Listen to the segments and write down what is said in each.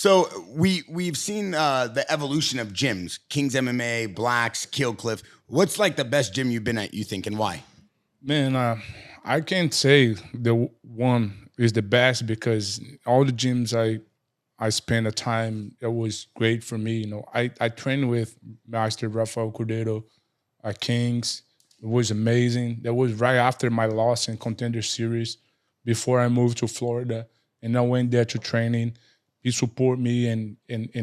So we've seen the evolution of gyms, King's MMA, Blacks, Killcliff. What's like the best gym you've been at, you think, and why? Man, I can't say the one is the best because all the gyms I spent a time, it was great for me. You know, I trained with Master Rafael Cordeiro at Kings. It was amazing. That was right after my loss in Contender Series, before I moved to Florida, and I went there to training. He support me and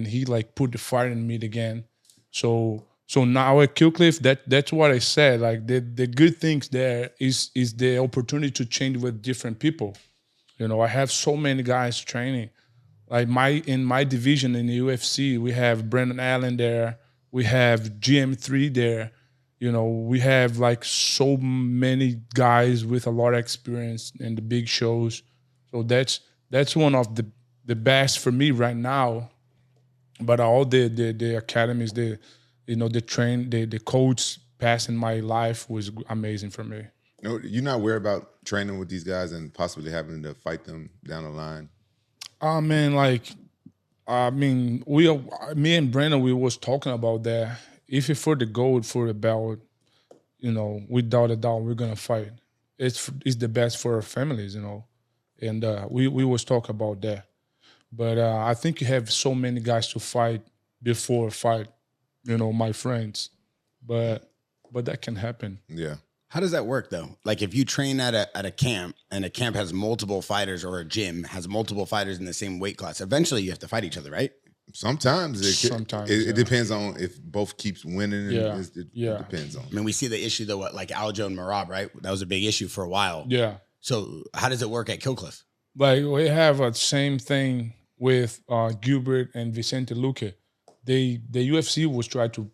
he like put the fire in me again. So now at Killcliff, that's what I said. Like the good things there is the opportunity to change with different people. You know, I have so many guys training. Like in my division in the UFC, we have Brendan Allen there, we have GM3 there. You know, we have like so many guys with a lot of experience in the big shows. So that's one of the best for me right now. But all the academies, the coach past in my life was amazing for me. No, you're not worried about training with these guys and possibly having to fight them down the line? Man, me and Brandon, we was talking about that. If it's for the gold, for the belt, you know, without a doubt, we're gonna fight. It's the best for our families, you know, and we was talking about that. But I think you have so many guys to fight before fight, you know, my friends. But that can happen. Yeah. How does that work though? Like if you train at a camp and a camp has multiple fighters, or a gym has multiple fighters in the same weight class, eventually you have to fight each other, right? Sometimes it depends on if both keeps winning. And it depends on. I mean, we see the issue though, like Aljo and Marab, right? That was a big issue for a while. Yeah. So how does it work at Killcliff? Like we have a same thing with Gilbert and Vicente Luque. The UFC was trying to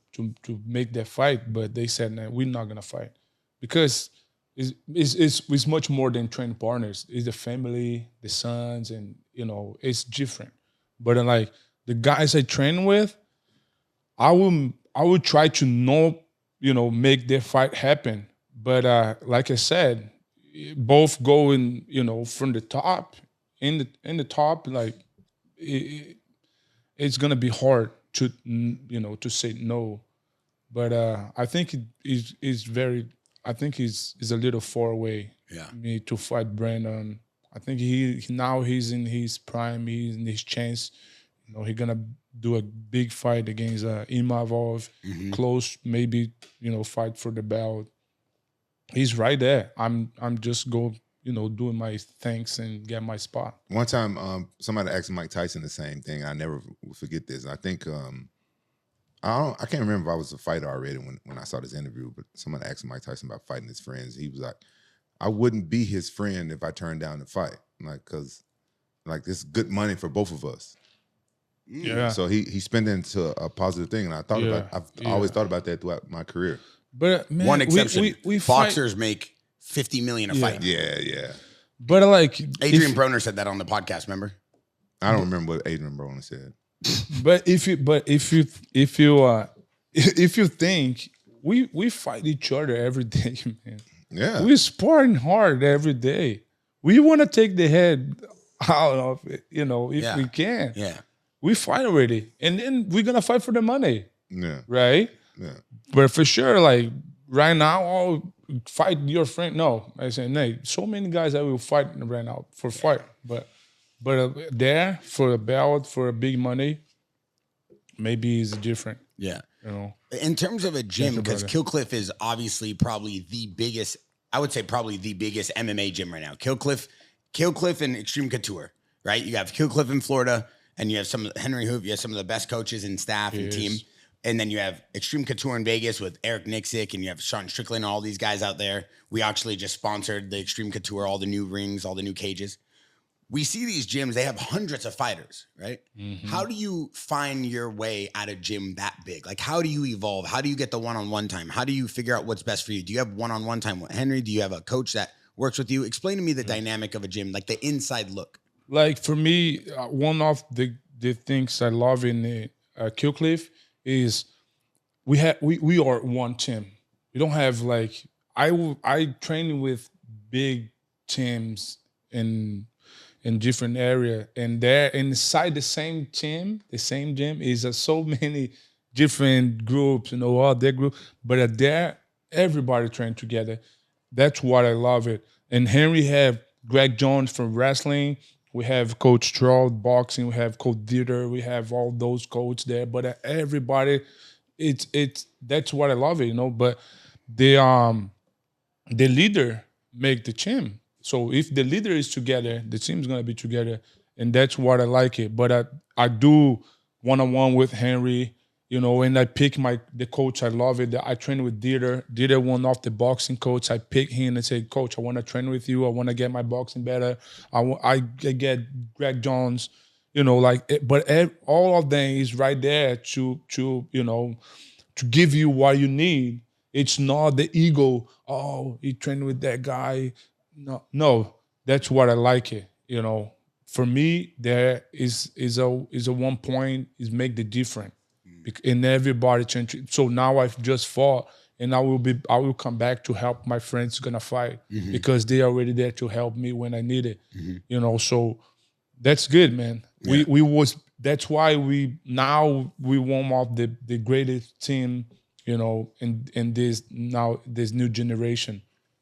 make that fight, but they said, "No, we're not gonna fight," because it's much more than training partners. It's the family, the sons, and you know it's different. But like the guys I train with, I will try to make their fight happen. But like I said, both going from the top in the top, like it's gonna be hard to say no. But I think I think he's a little far away. Yeah, me to fight Brandon. I think he's in his prime. He's in his chance. You know, he's gonna do a big fight against Imavov, close, maybe fight for the belt. He's right there. I'm just doing my things and get my spot. One time, somebody asked Mike Tyson the same thing. I never will forget this. I think I can't remember if I was a fighter already when I saw this interview, but somebody asked Mike Tyson about fighting his friends. He was like, "I wouldn't be his friend if I turned down the fight, like because like this is good money for both of us." Yeah. So he spent it into a positive thing, and I thought I've always thought about that throughout my career. But man, one exception: we boxers make $50 million a fight. Yeah. But like Adrian Broner said that on the podcast. Remember? I don't remember what Adrian Broner said. But if you think we fight each other every day, man. Yeah, we're sparring hard every day. We want to take the head out of it, if we can. Yeah, we fight already, and then we're gonna fight for the money. Yeah, right. Yeah, but for sure, like right now, I'll fight your friend. No, I say no. So many guys I will fight right now for fight, but there for a belt, for a big money, maybe it's different. Yeah. In terms of a gym, because Killcliff is obviously probably the biggest, I would say probably the biggest MMA gym right now. Killcliff and Extreme Couture, right? You have Killcliff in Florida, and you have Henry Hoof, you have some of the best coaches and staff and team. And then you have Extreme Couture in Vegas with Eric Nixick, and you have Sean Strickland, all these guys out there. We actually just sponsored the Extreme Couture, all the new rings, all the new cages. We see these gyms, they have hundreds of fighters, right? Mm-hmm. How do you find your way at a gym that big? Like, how do you evolve? How do you get the one-on-one time? How do you figure out what's best for you? Do you have one-on-one time with Henry? Do you have a coach that works with you? Explain to me the dynamic of a gym, like the inside look. Like, for me, one of the things I love in Killcliff is we are one team. We don't have, like, I train with big teams and in different area, and there inside the same gym is so many different groups, all their group, but there everybody train together. That's what I love it. And Henry have Greg Jones from wrestling. We have Coach Stroud boxing. We have Coach Dieter. We have all those coaches there. But everybody, it's that's what I love it, But the leader make the team. So if the leader is together, the team's gonna be together, and that's what I like it. But I do one-on-one with Henry. And I pick the coach. I love it. I train with Dieter. Dieter, one of the boxing coach. I pick him and say, Coach, I want to train with you. I want to get my boxing better. I get Greg Jones, but all of them is right there to give you what you need. It's not the ego. Oh, he trained with that guy. No, that's what I like it. For me, there is a 1 point is make the difference. And everybody change. So now I've just fought, and I will come back to help my friends gonna fight because they are already there to help me when I need it. So that's good, man. Yeah. That's why we one of the greatest team, in this new generation.